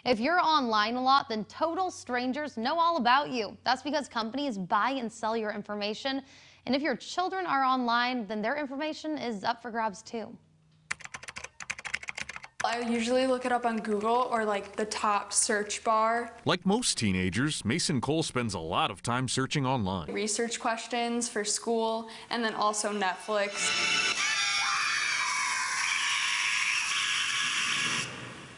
If you're online a lot, then total strangers know all about you. That's because companies buy and sell your information. And if your children are online, then their information is up for grabs too. I usually look it up on Google or like the top search bar. Like most teenagers, Mason Cole spends a lot of time searching online. Research questions for school and then also Netflix.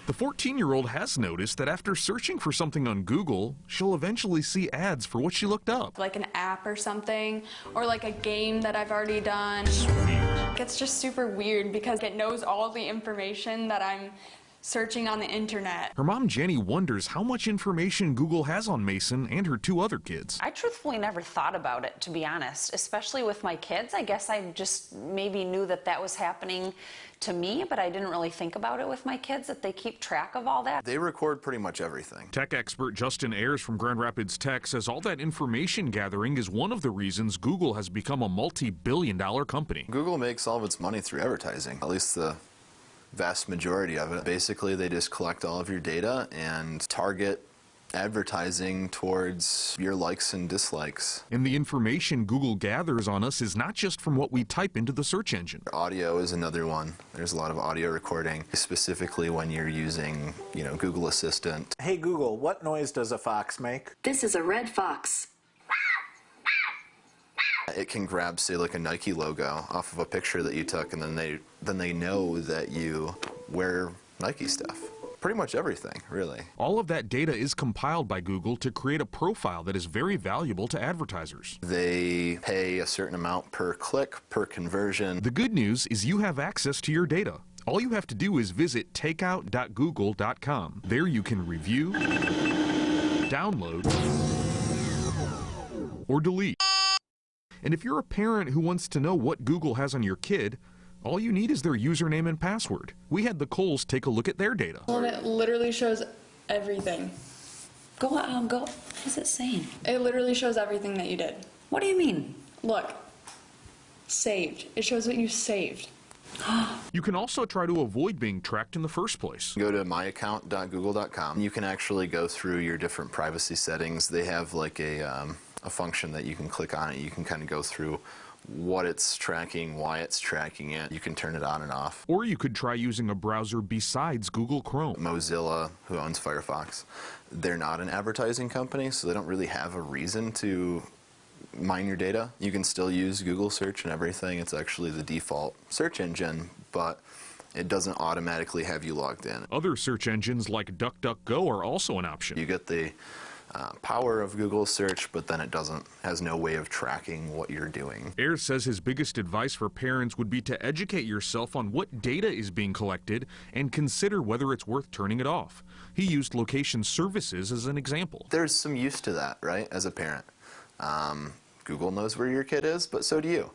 The 14-year-old has noticed that after searching for something on Google, she'll eventually see ads for what she looked up. Like an app or something, or like a game that I've already done. Sweet. It's just super weird because it knows all the information that I'm searching on the internet. Her mom, Jenny, wonders how much information Google has on Mason and her two other kids. I truthfully never thought about it, to be honest, especially with my kids. I guess I just maybe knew that that was happening to me, but I didn't really think about it with my kids, that they keep track of all that. They record pretty much everything. Tech expert Justin Ayers from Grand Rapids Tech says all that information gathering is one of the reasons Google has become a multi-billion-dollar company. Google makes all of its money through advertising, at least the vast majority of it. Basically, they just collect all of your data and target advertising towards your likes and dislikes. And the information Google gathers on us is not just from what we type into the search engine. Audio is another one. There's a lot of audio recording, specifically when you're using, Google Assistant. Hey Google, what noise does a fox make? This is a red fox. It can grab, say, like a Nike logo off of a picture that you took, and then they know that you wear Nike stuff. Pretty much everything, really. All of that data is compiled by Google to create a profile that is very valuable to advertisers. They pay a certain amount per click, per conversion. The good news is you have access to your data. All you have to do is visit takeout.google.com. There you can review, download, or delete. And if you're a parent who wants to know what Google has on your kid, all you need is their username and password. We had the Coles take a look at their data. Well, it literally shows everything. Go. What is it saying? It literally shows everything that you did. What do you mean? Look, saved. It shows what you saved. You can also try to avoid being tracked in the first place. Go to myaccount.google.com. You can actually go through your different privacy settings. They have like a function that you can click on it. You can kind of go through what it's tracking, why it's tracking it. You can turn it on and off. Or you could try using a browser besides Google Chrome. Mozilla, who owns Firefox, they're not an advertising company, so they don't really have a reason to mine your data. You can still use Google search and everything. It's actually the default search engine, but it doesn't automatically have you logged in. Other search engines like DuckDuckGo are also an option. You get the power of Google search, but then it has no way of tracking what you're doing. Ayers says his biggest advice for parents would be to educate yourself on what data is being collected and consider whether it's worth turning it off. He used location services as an example. There's some use to that, right, as a parent. Google knows where your kid is, but so do you.